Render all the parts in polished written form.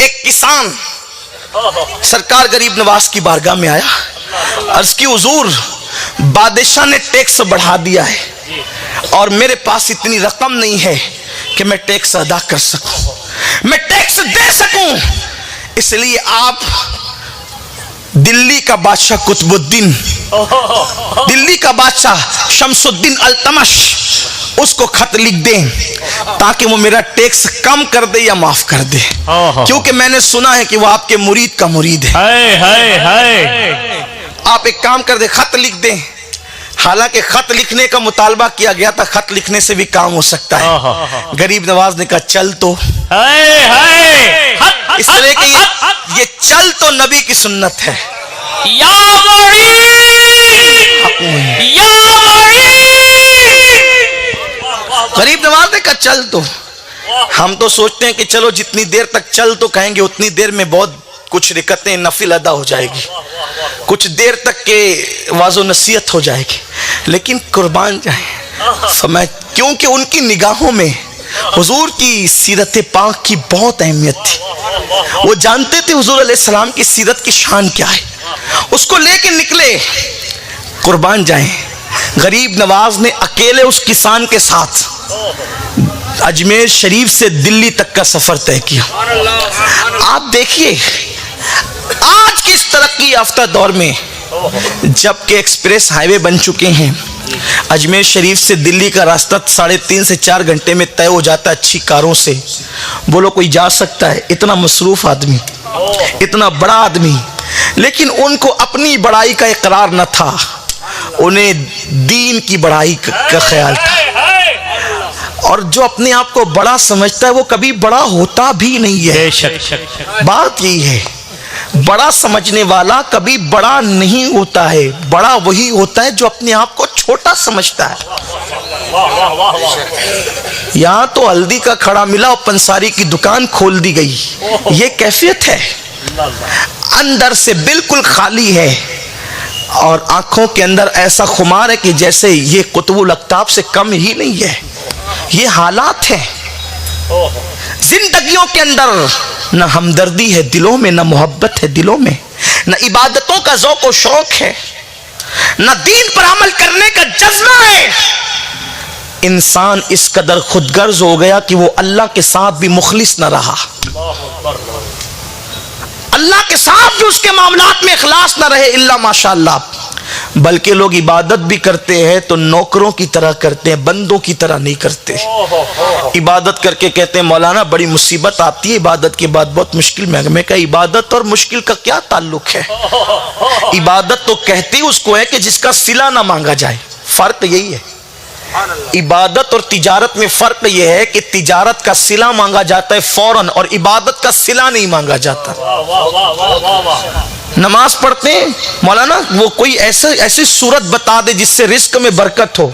ایک کسان سرکار غریب نواز کی بارگاہ میں آیا, عرض کی حضور بادشاہ نے ٹیکس بڑھا دیا ہے اور میرے پاس اتنی رقم نہیں ہے کہ میں ٹیکس ادا کر سکوں, میں ٹیکس دے سکوں, اس لیے آپ دلی کا بادشاہ قطب الدین, دلی کا بادشاہ شمس الدین التمش, اس کو خط لکھ دیں تاکہ وہ میرا ٹیکس کم کر دے یا معاف کر دے, کیونکہ میں نے سنا ہے کہ وہ آپ کے مرید کا مرید ہے. آپ ایک کام کر دیں, خط لکھ دیں. حالانکہ خط لکھنے کا مطالبہ کیا گیا تھا, خط لکھنے سے بھی کام ہو سکتا ہے. غریب نواز نے کہا چل تو, اس طرح کہ یہ چل تو نبی کی سنت ہے. غریب نواز نے کہا چل تو. ہم تو سوچتے ہیں کہ چلو جتنی دیر تک چل تو کہیں گے اتنی دیر میں بہت کچھ رکعتیں نفل ادا ہو جائے گی, کچھ دیر تک کے واعظ و نصیحت ہو جائے گی, لیکن قربان جائیں فرمایا کیونکہ ان کی نگاہوں میں حضور کی سیرت پاک کی بہت اہمیت تھی. وہ جانتے تھے حضور علیہ السلام کی سیرت کی شان کیا ہے, اس کو لے کے نکلے. قربان جائیں غریب نواز نے اکیلے اس کسان کے ساتھ اجمیر شریف سے دلی تک کا سفر طے کیا. آپ دیکھیے آج کی اس ترقی یافتہ دور میں جبکہ ایکسپریس ہائی وے بن چکے ہیں, اجمیر شریف سے دلی کا راستہ 3.5 سے 4 گھنٹے میں طے ہو جاتا ہے اچھی کاروں سے. بولو کوئی جا سکتا ہے؟ اتنا مصروف آدمی, اتنا بڑا آدمی, لیکن ان کو اپنی بڑائی کا اقرار نہ تھا, انہیں دین کی بڑائی کا خیال تھا. اور جو اپنے آپ کو بڑا سمجھتا ہے وہ کبھی بڑا ہوتا بھی نہیں ہے. بات یہی ہے, بڑا سمجھنے والا کبھی بڑا نہیں ہوتا ہے, بڑا وہی ہوتا ہے جو اپنے آپ کو چھوٹا سمجھتا ہے. یہاں تو ہلدی کا کھڑا ملا اور پنساری کی دکان کھول دی گئی, یہ کیفیت ہے. اندر سے بالکل خالی ہے اور آنکھوں کے اندر ایسا خمار ہے کہ جیسے یہ قطب الاقطاب سے کم ہی نہیں ہے. یہ حالات ہیں. زندگیوں کے اندر نہ ہمدردی ہے دلوں میں, نہ محبت ہے دلوں میں, نہ عبادتوں کا ذوق و شوق ہے, نہ دین پر عمل کرنے کا جذبہ ہے. انسان اس قدر خود غرض ہو گیا کہ وہ اللہ کے ساتھ بھی مخلص نہ رہا, اللہ کے ساتھ بھی اس کے معاملات میں اخلاص نہ رہے الا ماشاءاللہ. بلکہ لوگ عبادت بھی کرتے ہیں تو نوکروں کی طرح کرتے ہیں, بندوں کی طرح نہیں کرتے. عبادت کر کے کہتے ہیں مولانا بڑی مصیبت آتی ہے عبادت کے بعد, بہت مشکل میں کہا عبادت اور مشکل کا کیا تعلق ہے؟ عبادت تو کہتی اس کو ہے کہ جس کا صلہ نہ مانگا جائے. فرق یہی ہے. عبادت اور تجارت میں فرق یہ ہے کہ تجارت کا صلہ مانگا جاتا ہے فوراً اور عبادت کا صلہ نہیں مانگا جاتا. نماز پڑھتے ہیں مولانا وہ کوئی ایسی صورت بتا دے جس سے رزق میں برکت ہو.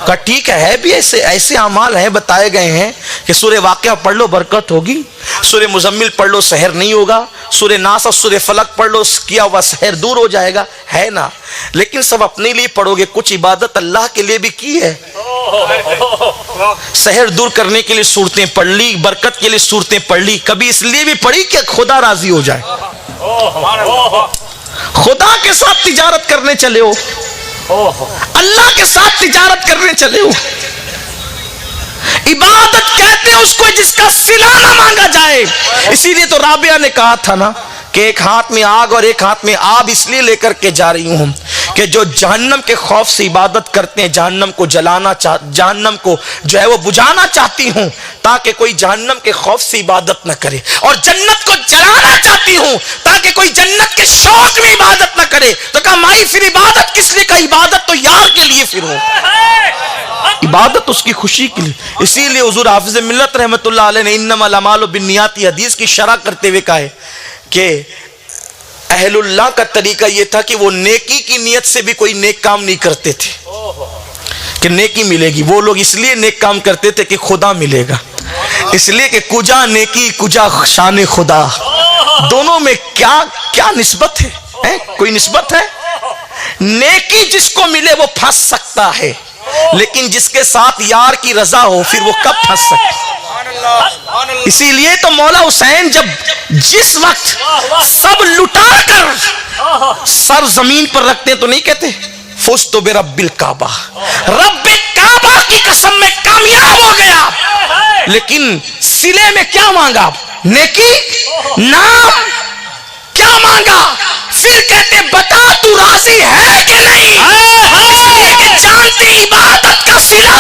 کہا ٹھیک ہے بھی ایسے اعمال ہیں بتائے گئے ہیں کہ سورہ واقعہ پڑھ لو برکت ہوگی, سورہ مزمل پڑھ لو سحر نہیں ہوگا, سورہ ناس اور سورہ فلق پڑھ لو کیا ہوا سحر دور ہو جائے گا, ہے نا. لیکن سب اپنے لیے پڑھو گے, کچھ عبادت اللہ کے لیے بھی کی ہے. سحر دور کرنے کے لیے صورتیں پڑھ لی, برکت کے لیے صورتیں پڑھ لی, کبھی اس لیے بھی پڑھی کہ خدا راضی ہو جائے. خدا کے ساتھ تجارت کرنے چلے ہو, اللہ کے ساتھ تجارت کرنے چلے ہو. عبادت کہتے ہیں اس کو جس کا صلہ نہ مانگا جائے. اسی لیے تو رابعہ نے کہا تھا نا کہ ایک ہاتھ میں آگ اور ایک ہاتھ میں آب اس لیے لے کر کے جا رہی ہوں کہ جو جہنم کے خوف سے عبادت کرتے ہیں جہنم کو جہنم کو جو ہے وہ بجھانا چاہتی ہوں تاکہ کوئی جہنم کے خوف سے عبادت نہ کرے, اور جنت کو جلانا چاہتی ہوں تاکہ کوئی جنت کے شوق میں عبادت نہ کرے. تو کہا مائی پھر عبادت کس لیے؟ کہا عبادت تو یار کے لیے پھر ہو, عبادت اس کی خوشی کے لیے. اسی لیے حضور حافظ ملت رحمت اللہ علیہ نے انما الاعمال بالنیات حدیث کی شرح کرتے ہوئے کہا ہے کہ اہل اللہ کا طریقہ یہ تھا کہ وہ نیکی کی نیت سے بھی کوئی نیک کام نہیں کرتے تھے کہ نیکی ملے گی. وہ لوگ اس لیے نیک کام کرتے تھے کہ خدا ملے گا, اس لیے کہ کجا نیکی کجا شان خدا. دونوں میں کیا نسبت ہے؟ کوئی نسبت ہے؟ نیکی جس کو ملے وہ پھنس سکتا ہے, لیکن جس کے ساتھ یار کی رضا ہو پھر وہ کب پھنس سکتا ہے؟ اسی لیے تو مولا حسین جب جس وقت سب لٹا کر سر زمین پر رکھتے تو نہیں کہتے فزت برب الکعبہ، رب کعبہ کی قسم میں کامیاب ہو گیا، لیکن سلے میں کیا مانگا؟ نیکی، نام، کیا مانگا؟ پھر کہتے بتا تو راضی ہے کہ نہیں، اس لیے کہ جانتی عبادت کا صلہ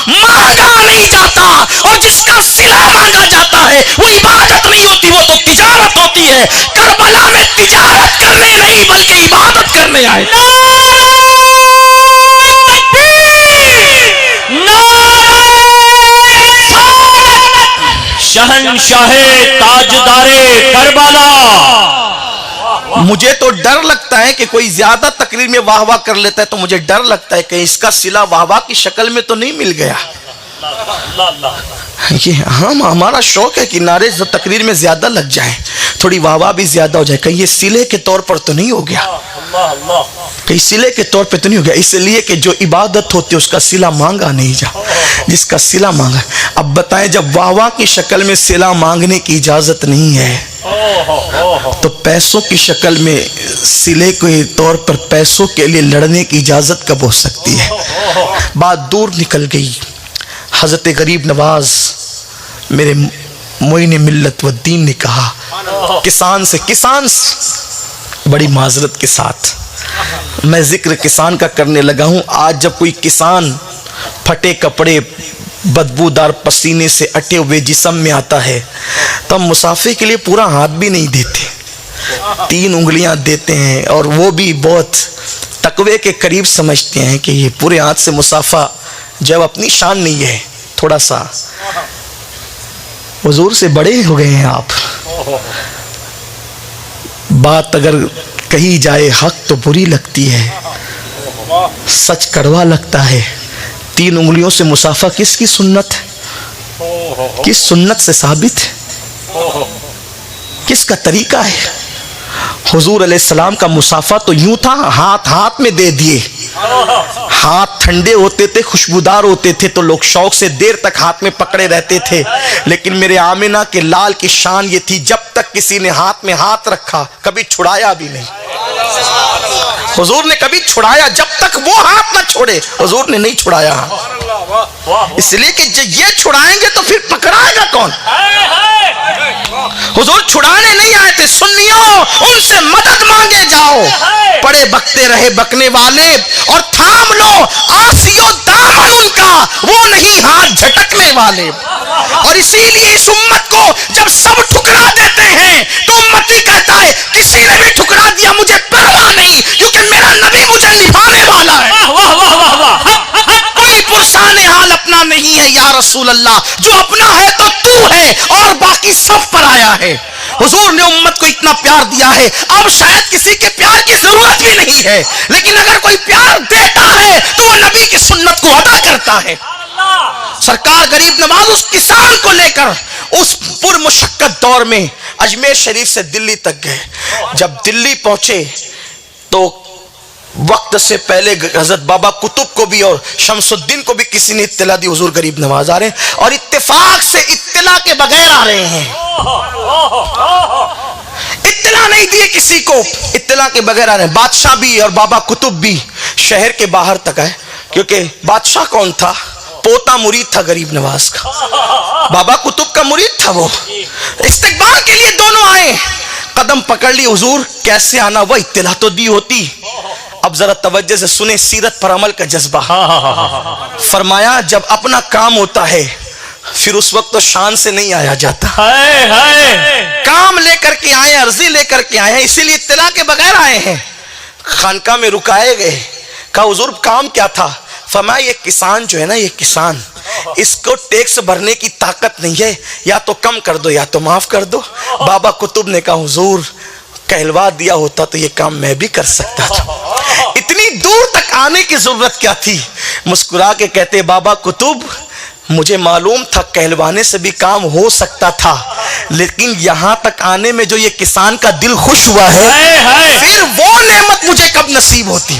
مانگا نہیں جاتا، اور جس کا صلہ مانگا جاتا ہے وہ عبادت نہیں ہوتی، وہ تو تجارت ہوتی ہے۔ کربلا میں تجارت کرنے نہیں بلکہ عبادت کرنے آئے۔ شہنشاہ تاجدار کربلا۔ مجھے تو ڈر لگتا ہے کہ کوئی زیادہ تقریر میں واہ واہ کر لیتا ہے تو مجھے ڈر لگتا ہے کہ اس کا صلہ واہ واہ کی شکل میں تو نہیں مل گیا۔ یہ ہمارا شوق ہے کہ نعرے تقریر میں زیادہ لگ جائیں، تھوڑی واہ واہ بھی زیادہ ہو جائے، کہیں یہ صلے کے طور پر تو نہیں ہو گیا، کہیں صلے کے طور پہ تو نہیں ہو گیا۔ اس لیے کہ جو عبادت ہوتی ہے اس کا صلہ مانگا نہیں جا، جس کا صلہ مانگا۔ اب بتائیں جب واہ واہ کی شکل میں صلہ مانگنے کی اجازت نہیں ہے تو پیسوں کی شکل میں صلے کے طور پر پیسوں کے لیے لڑنے کی اجازت کب ہو سکتی ہے؟ بات دور نکل گئی۔ حضرت غریب نواز میرے معین ملت و دین نے کہا کسان سے بڑی معذرت کے ساتھ میں ذکر کسان کا کرنے لگا ہوں۔ آج جب کوئی کسان پھٹے کپڑے بدبودار پسینے سے اٹے ہوئے جسم میں آتا ہے تو ہم مسافے کے لیے پورا ہاتھ بھی نہیں دیتے، 3 انگلیاں دیتے ہیں، اور وہ بھی بہت تقوی کے قریب سمجھتے ہیں کہ یہ پورے ہاتھ سے مسافہ جب اپنی شان نہیں ہے، تھوڑا سا حضور سے بڑے ہو گئے ہیں آپ۔ بات اگر کہی جائے حق تو بری لگتی ہے، سچ کڑوا لگتا ہے۔ 3 انگلیوں سے مسافہ کس کی سنت ہے؟ کس سنت سے ثابت ہے؟ کس کا طریقہ ہے؟ حضور علیہ السلام کا مسافہ تو یوں تھا، ہاتھ ہاتھ میں دے دیے، ہاتھ ٹھنڈے ہوتے تھے، خوشبودار ہوتے تھے تو لوگ شوق سے دیر تک ہاتھ میں پکڑے رہتے تھے، لیکن میرے آمنہ کے لال کی شان یہ تھی جب تک کسی نے ہاتھ میں ہاتھ رکھا کبھی چھڑایا بھی نہیں۔ حضور نے کبھی چھڑایا، جب تک وہ ہاتھ نہ چھوڑے حضور نے نہیں چھڑایا۔ اس لیے کہ یہ چھڑائیں گے تو پھر پکڑائے گا کون؟ حضور چھڑانے نہیں آئے تھے، سنیوں ان سے مدد مانگے جاؤ، پڑے بکتے رہے بکنے والے، اور تھام لو آسیو دامن ان کا، وہ نہیں ہاتھ جھٹکنے والے۔ اور اسی لیے اس امت کو جب سب ٹھکرا دیتے ہیں تو امتی کہتا ہے کسی نے بھی ٹھکرا دیا مجھے پرواہ نہیں، کیونکہ میرا نبی مجھے نبھانے والا ہے۔ کوئی پرسان حال اپنا نہیں ہے یا رسول اللہ، جو اپنا ہے تو تو ہے اور باقی سب پر آیا ہے۔ حضور نے امت کو اتنا پیار دیا ہے، اب شاید کسی کے پیار کی ضرورت بھی نہیں ہے، لیکن اگر کوئی پیار دیتا ہے تو وہ نبی کی سنت کو ادا کرتا ہے۔ سرکار غریب نواز اس کسان کو لے کر اس پر مشقت دور میں اجمیر شریف سے دلی تک گئے۔ جب دلی پہنچے تو وقت سے پہلے حضرت بابا قطب کو بھی اور شمس الدین کو بھی کسی نے اطلاع دی حضور غریب نواز آ رہے ہیں، اور اتفاق سے اطلاع کے بغیر آ رہے ہیں، اطلاع نہیں دیے کسی کو، اطلاع کے بغیر آ رہے ہیں۔ بادشاہ بھی اور بابا قطب بھی شہر کے باہر تک آئے، کیونکہ بادشاہ کون تھا؟ پوتا مرید تھا غریب نواز کا، بابا قطب کا مرید تھا وہ۔ استقبال کے لیے دونوں آئے، قدم پکڑ لی، حضور کیسے آنا؟ وہ اطلاع تو دی ہوتی۔ اب ذرا توجہ سے سنیں سیرت پر عمل کا جذبہ۔ فرمایا جب اپنا کام ہوتا ہے پھر اس وقت تو شان سے نہیں آیا جاتا، کام لے کر کے آئے، عرضی لے کر کے آئے ہیں، اسی لیے اطلاع کے بغیر آئے ہیں۔ خانقاہ میں رکائے گئے، کہا حضور کام کیا تھا؟ فرمایا یہ کسان جو ہے نا، یہ کسان، اس کو ٹیکس بھرنے کی طاقت نہیں ہے، یا تو کم کر دو یا تو معاف کر دو۔ بابا قطب نے کہا حضور کہلوا دیا ہوتا تو یہ کام میں بھی کر سکتا تھا، اتنی دور تک آنے کی ضرورت کیا تھی؟ مسکرا کے کہتے بابا قطب مجھے معلوم تھا کہلوانے سے بھی کام ہو سکتا تھا، لیکن یہاں تک آنے میں جو یہ کسان کا دل خوش ہوا ہے، پھر وہ نعمت مجھے کب نصیب ہوتی؟